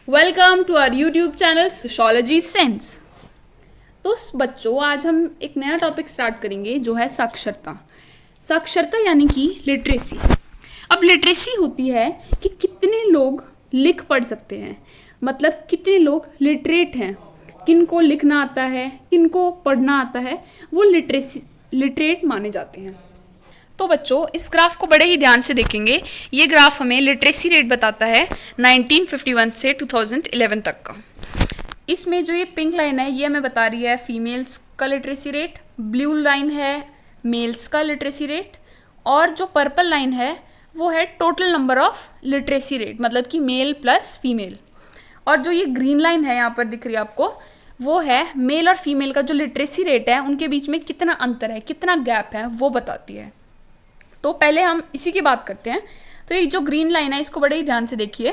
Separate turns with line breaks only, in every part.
Welcome to our YouTube channel sociology sense. तो बच्चों, आज हम एक नया टॉपिक स्टार्ट करेंगे जो है साक्षरता। साक्षरता यानी कि लिटरेसी। अब लिटरेसी होती है कि कितने लोग लिख पढ़ सकते हैं, मतलब कितने लोग लिटरेट हैं, किनको लिखना आता है, किनको पढ़ना आता है, वो लिटरेट माने जाते हैं। तो बच्चों, इस ग्राफ को बड़े ही ध्यान से देखेंगे। ये ग्राफ हमें लिटरेसी रेट बताता है 1951 से 2011 तक का। इसमें जो ये पिंक लाइन है ये हमें बता रही है फीमेल्स का लिटरेसी रेट, ब्लू लाइन है मेल्स का लिटरेसी रेट, और जो पर्पल लाइन है वो है total number of literacy rate, मतलब कि मेल प्लस फीमेल। और जो ये ग्रीन लाइन है यहाँ पर दिख रही है आपको, वो है मेल और फीमेल का जो लिटरेसी रेट है उनके बीच में कितना अंतर है, कितना गैप है, वो बताती है। तो पहले हम इसी की बात करते हैं। तो ये जो ग्रीन लाइन है इसको बड़े ही ध्यान से देखिए।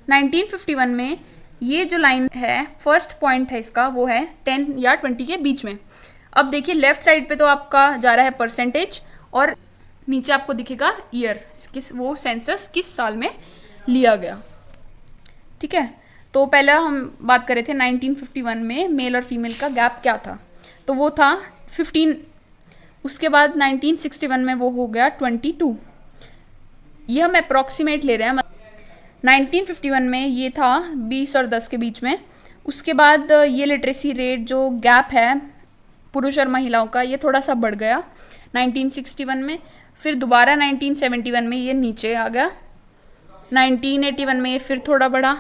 1951 में ये जो लाइन है, फर्स्ट पॉइंट है इसका, वो है 10 या 20 के बीच में। अब देखिए लेफ्ट साइड पे तो आपका जा रहा है परसेंटेज, और नीचे आपको दिखेगा ईयर, किस वो सेंसस किस साल में लिया गया। ठीक है, तो पहले हम बात कर रहे थे 1951 में मेल और फीमेल का गैप क्या था, तो वो था 15। उसके बाद 1961 में वो हो गया 22। ये हम अप्रॉक्सीमेट ले रहे हैं। 1951 में ये था 20 और 10 के बीच में। उसके बाद ये लिटरेसी रेट जो गैप है पुरुष और महिलाओं का, ये थोड़ा सा बढ़ गया 1961 में। फिर दोबारा 1971 में ये नीचे आ गया, 1981 में ये फिर थोड़ा बढ़ा,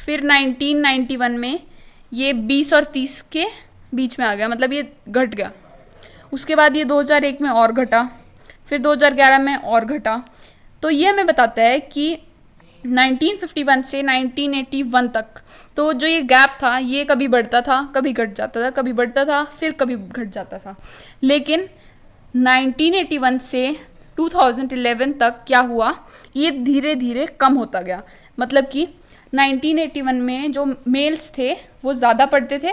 फिर 1991 में ये 20 और 30 के बीच में आ गया, मतलब ये घट गया। उसके बाद ये 2001 में और घटा, फिर 2011 में और घटा। तो ये हमें बताता है कि 1951 से 1981 तक तो जो ये गैप था ये कभी बढ़ता था, कभी घट जाता था, कभी बढ़ता था, फिर कभी घट जाता था। लेकिन 1981 से 2011 तक क्या हुआ, ये धीरे धीरे कम होता गया। मतलब कि 1981 में जो मेल्स थे वो ज़्यादा पढ़ते थे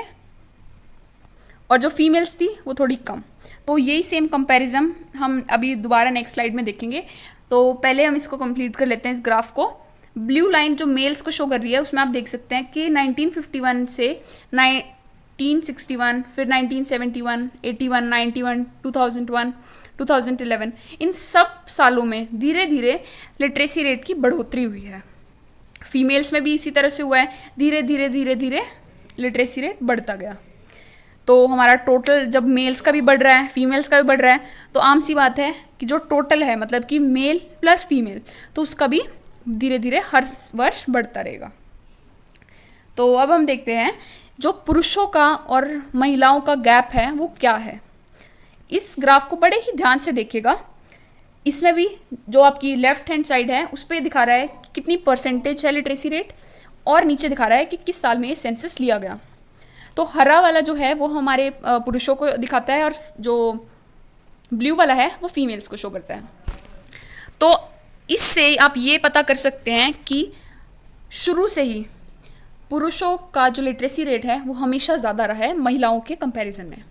और जो फीमेल्स थी वो थोड़ी कम। तो यही सेम कंपैरिजन हम अभी दोबारा नेक्स्ट स्लाइड में देखेंगे। तो पहले हम इसको कंप्लीट कर लेते हैं इस ग्राफ को। ब्लू लाइन जो मेल्स को शो कर रही है उसमें आप देख सकते हैं कि 1951 से 1961, फिर 1971, 81, 91, 2001, 2011, इन सब सालों में धीरे धीरे लिटरेसी रेट की बढ़ोतरी हुई है। फीमेल्स में भी इसी तरह से हुआ है, धीरे धीरे धीरे धीरे लिटरेसी रेट बढ़ता गया। तो हमारा टोटल जब मेल्स का भी बढ़ रहा है, फीमेल्स का भी बढ़ रहा है, तो आम सी बात है कि जो टोटल है, मतलब कि मेल प्लस फीमेल, तो उसका भी धीरे धीरे हर वर्ष बढ़ता रहेगा। तो अब हम देखते हैं जो पुरुषों का और महिलाओं का गैप है वो क्या है। इस ग्राफ को बड़े ही ध्यान से देखिएगा। इसमें भी जो आपकी लेफ्ट हैंड साइड है उस पर दिखा रहा है कि कितनी परसेंटेज है लिटरेसी रेट, और नीचे दिखा रहा है कि किस साल में ये सेंसस लिया गया। तो हरा वाला जो है वो हमारे पुरुषों को दिखाता है, और जो ब्लू वाला है वो फीमेल्स को शो करता है। तो इससे आप ये पता कर सकते हैं कि शुरू से ही पुरुषों का जो लिटरेसी रेट है वो हमेशा ज़्यादा रहा है महिलाओं के कंपैरिजन में।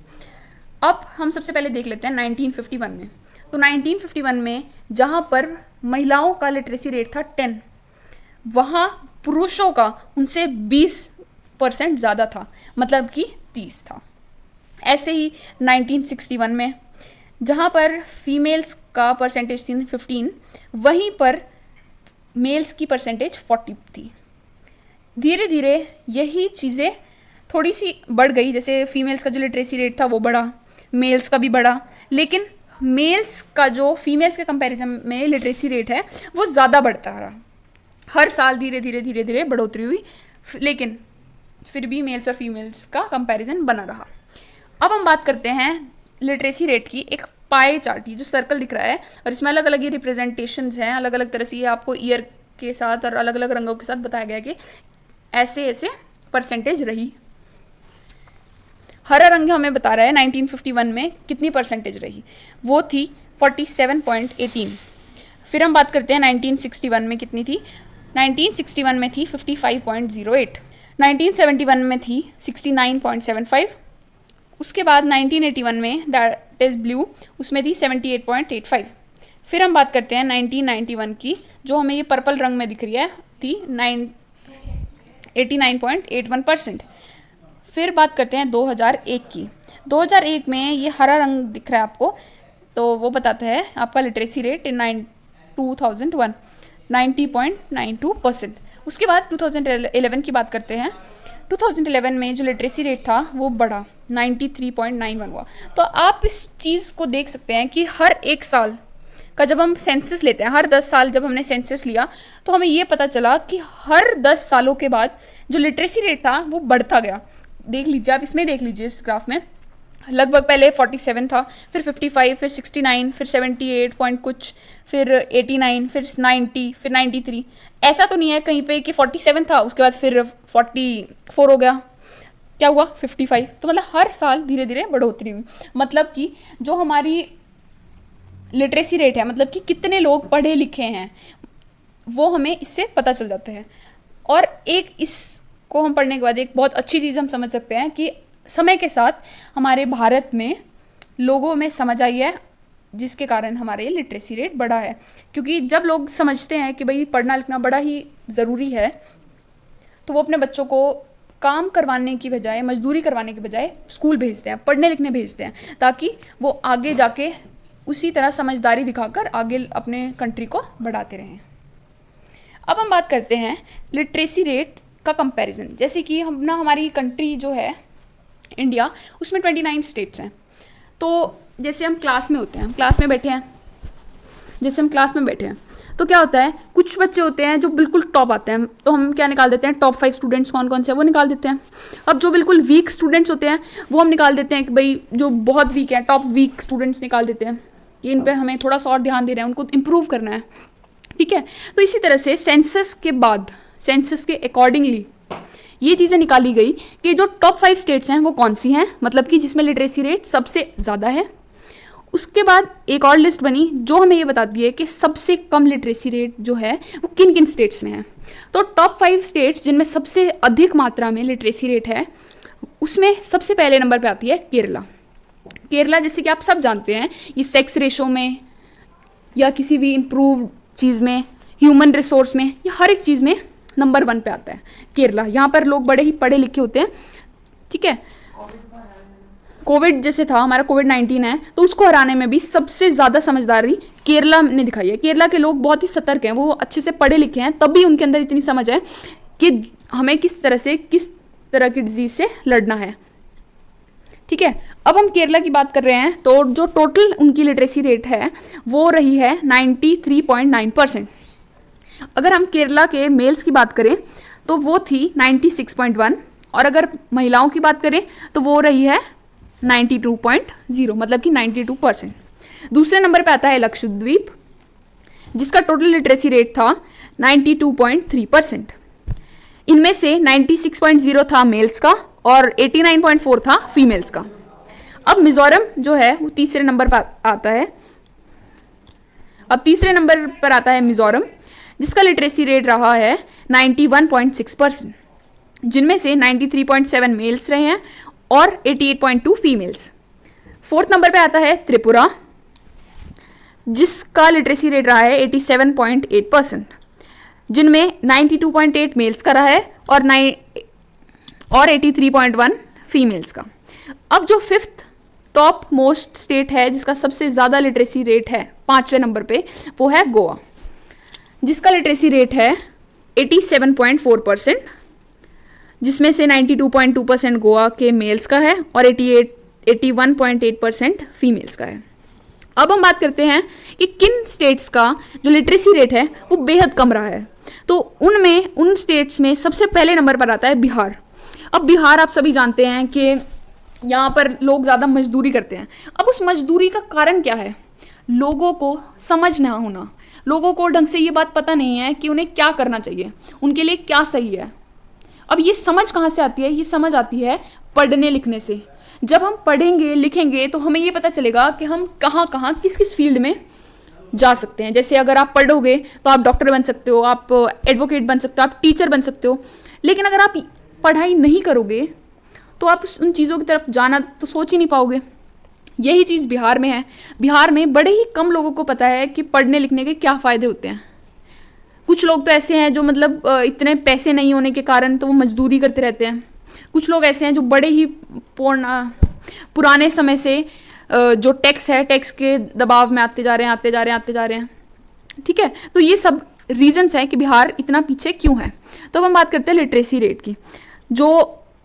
अब हम सबसे पहले देख लेते हैं 1951 में। तो 1951 में जहाँ पर महिलाओं का लिटरेसी रेट था 10, वहाँ पुरुषों का उनसे 20% ज़्यादा था, मतलब कि 30 था। ऐसे ही 1961 में जहाँ पर फीमेल्स का परसेंटेज थी 15, वहीं पर मेल्स की परसेंटेज 40 थी। धीरे धीरे यही चीज़ें थोड़ी सी बढ़ गई, जैसे फीमेल्स का जो लिटरेसी रेट था वो बढ़ा, मेल्स का भी बढ़ा, लेकिन मेल्स का जो फीमेल्स के कंपैरिजन में लिटरेसी रेट है वो ज़्यादा बढ़ता रहा। हर साल धीरे धीरे धीरे धीरे बढ़ोतरी हुई, लेकिन फिर भी मेल्स और फीमेल्स का कंपैरिजन बना रहा। अब हम बात करते हैं लिटरेसी रेट की। एक पाई चार्ट, जो सर्कल दिख रहा है, और इसमें अलग अलग ये रिप्रेजेंटेशंस हैं, अलग अलग तरह से ये आपको ईयर के साथ और अलग अलग रंगों के साथ बताया गया कि ऐसे ऐसे परसेंटेज रही। हरा रंग हमें बता रहा है 1951 में कितनी परसेंटेज रही, वो थी 47.18। फिर हम बात करते हैं 1961 में कितनी थी। 1961 में थी 55.08। 1971 में थी 69.75। उसके बाद 1981 में, दैट इज़ ब्लू, उसमें थी 78.85। फिर हम बात करते हैं 1991 की, जो हमें ये पर्पल रंग में दिख रही है, थी 89.81%। फिर बात करते हैं 2001 की। 2001 में ये हरा रंग दिख रहा है आपको, तो वो बताता है आपका लिटरेसी रेट इन 2001 90.92%। उसके बाद 2011 की बात करते हैं। 2011 में जो लिटरेसी रेट था वो बढ़ा 93.91 हुआ। तो आप इस चीज़ को देख सकते हैं कि हर एक साल का जब हम सेंसस लेते हैं, हर 10 साल जब हमने सेंसस लिया तो हमें ये पता चला कि हर 10 सालों के बाद जो लिटरेसी रेट था वो बढ़ता गया। देख लीजिए, आप इसमें देख लीजिए इस ग्राफ में, लगभग पहले 47 था, फिर 55, फिर 69, फिर 78 पॉइंट कुछ, फिर 89, फिर 90, फिर 93। ऐसा तो नहीं है कहीं पे कि 47 था उसके बाद फिर 44 हो गया, क्या हुआ 55। तो मतलब हर साल धीरे धीरे बढ़ोतरी हुई। मतलब कि जो हमारी लिटरेसी रेट है, मतलब कि कितने लोग पढ़े लिखे हैं, वो हमें इससे पता चल जाता है। और एक इसको हम पढ़ने के बाद एक बहुत अच्छी चीज़ हम समझ सकते हैं कि समय के साथ हमारे भारत में लोगों में समझ आई है, जिसके कारण हमारे लिटरेसी रेट बढ़ा है। क्योंकि जब लोग समझते हैं कि भाई पढ़ना लिखना बड़ा ही ज़रूरी है, तो वो अपने बच्चों को काम करवाने की बजाय, मजदूरी करवाने की बजाय स्कूल भेजते हैं, पढ़ने लिखने भेजते हैं, ताकि वो आगे जाके उसी तरह समझदारी दिखाकर आगे अपने कंट्री को बढ़ाते रहें। अब हम बात करते हैं लिटरेसी रेट का कंपैरिजन। जैसे कि हमारी कंट्री जो है इंडिया, उसमें 29 स्टेट्स हैं। तो जैसे हम क्लास में होते हैं, हम क्लास में बैठे हैं, जैसे हम क्लास में बैठे हैं तो क्या होता है, कुछ बच्चे होते हैं जो बिल्कुल टॉप आते हैं, तो हम क्या निकाल देते हैं, टॉप 5 स्टूडेंट्स कौन कौन से हैं वो निकाल देते हैं। अब जो बिल्कुल वीक स्टूडेंट्स होते हैं वो हम निकाल देते हैं कि भाई जो बहुत वीक हैं, टॉप वीक स्टूडेंट्स निकाल देते हैं कि इन पे हमें थोड़ा सा और ध्यान दे रहे हैं, उनको इम्प्रूव करना है, ठीक है। तो इसी तरह से सेंसस के बाद, सेंसस के अकॉर्डिंगली ये चीज़ें निकाली गई कि जो टॉप 5 स्टेट्स हैं वो कौन सी हैं, मतलब कि जिसमें लिटरेसी रेट सबसे ज़्यादा है। उसके बाद एक और लिस्ट बनी जो हमें ये बताती है कि सबसे कम लिटरेसी रेट जो है वो किन किन स्टेट्स में है। तो टॉप 5 स्टेट्स जिनमें सबसे अधिक मात्रा में लिटरेसी रेट है, उसमें सबसे पहले नंबर पे आती है केरला। केरला जैसे कि आप सब जानते हैं, ये सेक्स रेशो में या किसी भी इम्प्रूव चीज़ में, ह्यूमन रिसोर्स में, या हर एक चीज़ में नंबर 1 पे आता है केरला। यहाँ पर लोग बड़े ही पढ़े लिखे होते हैं, ठीक है। कोविड जैसे था, हमारा कोविड-19 है, तो उसको हराने में भी सबसे ज़्यादा समझदारी केरला ने दिखाई है। केरला के लोग बहुत ही सतर्क हैं, वो अच्छे से पढ़े लिखे हैं, तभी उनके अंदर इतनी समझ है कि हमें किस तरह की डिजीज़ से लड़ना है, ठीक है। अब हम केरला की बात कर रहे हैं, तो जो टोटल उनकी लिटरेसी रेट है वो रही है 93.9%। अगर हम केरला के मेल्स की बात करें तो वो थी 96.1, और अगर महिलाओं की बात करें तो वो रही है 92.0, मतलब कि 92%। दूसरे नंबर पे आता है लक्षद्वीप, जिसका टोटल लिटरेसी रेट था 92.3%। इनमें से 96.0 था मेल्स का और 89.4 था फीमेल्स का। अब मिजोरम जो है वो तीसरे नंबर पर आता है। अब तीसरे नंबर पर आता है मिजोरम, जिसका लिटरेसी रेट रहा है 91.6%, जिनमें से 93.7 मेल्स रहे हैं और 88.2 फीमेल्स। फोर्थ नंबर पे आता है त्रिपुरा, जिसका लिटरेसी रेट रहा है 87.8%, जिनमें 92.8 मेल्स का रहा है और 83.1 फीमेल्स का। अब जो फिफ्थ टॉप मोस्ट स्टेट है जिसका सबसे ज़्यादा लिटरेसी रेट है 5वें नंबर पे, वो है गोवा, जिसका लिटरेसी रेट है 87.4%, जिसमें से 92.2% गोवा के मेल्स का है और 81.8% फीमेल्स का है। अब हम बात करते हैं कि किन स्टेट्स का जो लिटरेसी रेट है वो बेहद कम रहा है। तो उन स्टेट्स में सबसे पहले नंबर पर आता है बिहार। अब बिहार आप सभी जानते हैं कि यहाँ पर लोग ज़्यादा मजदूरी करते हैं। अब उस मजदूरी का कारण क्या है? लोगों को समझ ना होना, लोगों को ढंग से ये बात पता नहीं है कि उन्हें क्या करना चाहिए, उनके लिए क्या सही है। अब ये समझ कहाँ से आती है? ये समझ आती है पढ़ने लिखने से। जब हम पढ़ेंगे लिखेंगे तो हमें ये पता चलेगा कि हम कहाँ कहाँ किस किस फील्ड में जा सकते हैं। जैसे अगर आप पढ़ोगे तो आप डॉक्टर बन सकते हो, आप एडवोकेट बन सकते हो, आप टीचर बन सकते हो। लेकिन अगर आप पढ़ाई नहीं करोगे तो आप उन चीज़ों की तरफ जाना तो सोच ही नहीं पाओगे। यही चीज़ बिहार में है। बिहार में बड़े ही कम लोगों को पता है कि पढ़ने लिखने के क्या फ़ायदे होते हैं। कुछ लोग तो ऐसे हैं जो मतलब इतने पैसे नहीं होने के कारण तो वो मजदूरी करते रहते हैं। कुछ लोग ऐसे हैं जो बड़े ही पुराने समय से जो टैक्स है, टैक्स के दबाव में आते जा रहे हैं। ठीक है, तो ये सब रीजंस हैं कि बिहार इतना पीछे क्यों है। तो अब हम बात करते हैं लिटरेसी रेट की। जो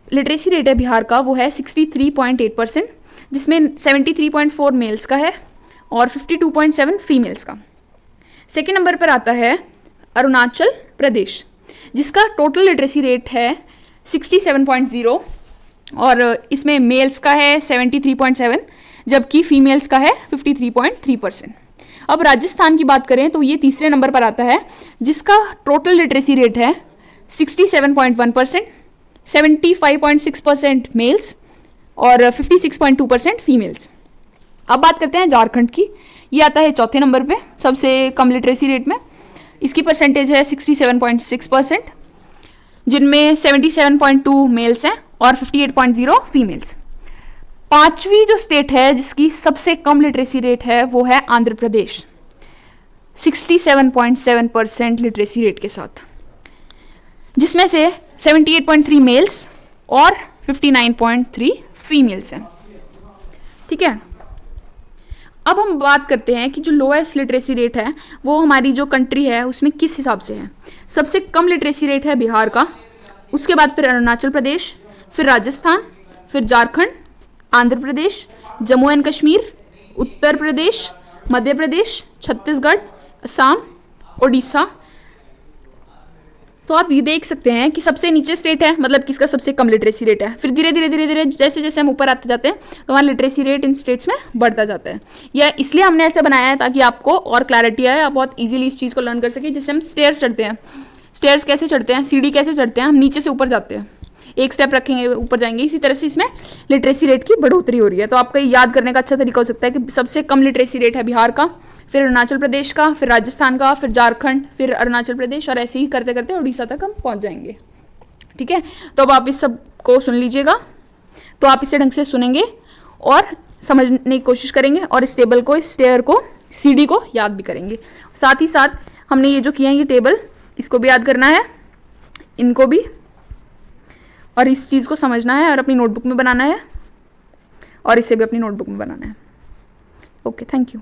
लिटरेसी रेट है बिहार का वो है 63.8%, जिसमें 73.4 मेल्स का है और 52.7 फीमेल्स का। सेकेंड नंबर पर आता है अरुणाचल प्रदेश, जिसका टोटल लिटरेसी रेट है 67.0 और इसमें मेल्स का है 73.7 जबकि फीमेल्स का है 53.3%। अब राजस्थान की बात करें तो ये तीसरे नंबर पर आता है, जिसका टोटल लिटरेसी रेट है 67.1%, 75.6% मेल्स और 56.2% फीमेल्स। अब बात करते हैं झारखंड की। ये आता है चौथे नंबर पे सबसे कम लिटरेसी रेट में। इसकी परसेंटेज है 67.6%, जिनमें 77.2 मेल्स हैं और 58.0 फीमेल्स। पांचवी जो स्टेट है जिसकी सबसे कम लिटरेसी रेट है वो है आंध्र प्रदेश, 67.7% लिटरेसी रेट के साथ, जिसमें से 78.3 मेल्स और 59.3 फीमेल्स हैं। ठीक है, अब हम बात करते हैं कि जो लोएस्ट लिटरेसी रेट है वो हमारी जो कंट्री है उसमें किस हिसाब से है। सबसे कम लिटरेसी रेट है बिहार का, उसके बाद फिर अरुणाचल प्रदेश, फिर राजस्थान, फिर झारखंड, आंध्र प्रदेश, जम्मू एंड कश्मीर, उत्तर प्रदेश, मध्य प्रदेश, छत्तीसगढ़, असम, ओडिशा। तो आप ये देख सकते हैं कि सबसे नीचे स्टेट है मतलब किसका सबसे कम लिटरेसी रेट है। फिर धीरे धीरे जैसे जैसे हम ऊपर आते जाते हैं तो हमारा लिटरेसी रेट इन स्टेट्स में बढ़ता जाता है। यह इसलिए हमने ऐसे बनाया है ताकि आपको और क्लैरिटी आए, आप बहुत इजीली इस चीज़ को लर्न कर सके। जैसे हम स्टेयर्स चढ़ते हैं, स्टेयर्स कैसे चढ़ते हैं, सीढ़ी कैसे चढ़ते हैं, हम नीचे से ऊपर जाते हैं, एक स्टेप रखेंगे ऊपर जाएंगे। इसी तरह से इसमें लिटरेसी रेट की बढ़ोतरी हो रही है। तो आपका याद करने का अच्छा तरीका हो सकता है कि सबसे कम लिटरेसी रेट है बिहार का, फिर अरुणाचल प्रदेश का, फिर राजस्थान का, फिर झारखंड, फिर अरुणाचल प्रदेश और ऐसे ही करते करते उड़ीसा तक हम पहुंच जाएंगे। ठीक है, तो अब आप इस सब को सुन लीजिएगा। तो आप इसे ढंग से सुनेंगे और समझने की कोशिश करेंगे और इस टेबल को, इस स्टेयर को, सीढ़ी को याद भी करेंगे। साथ ही साथ हमने ये जो किया है ये टेबल, इसको भी याद करना है, इनको भी, और इस चीज़ को समझना है और अपनी नोटबुक में बनाना है और इसे भी अपनी नोटबुक में बनाना है। Okay, thank you.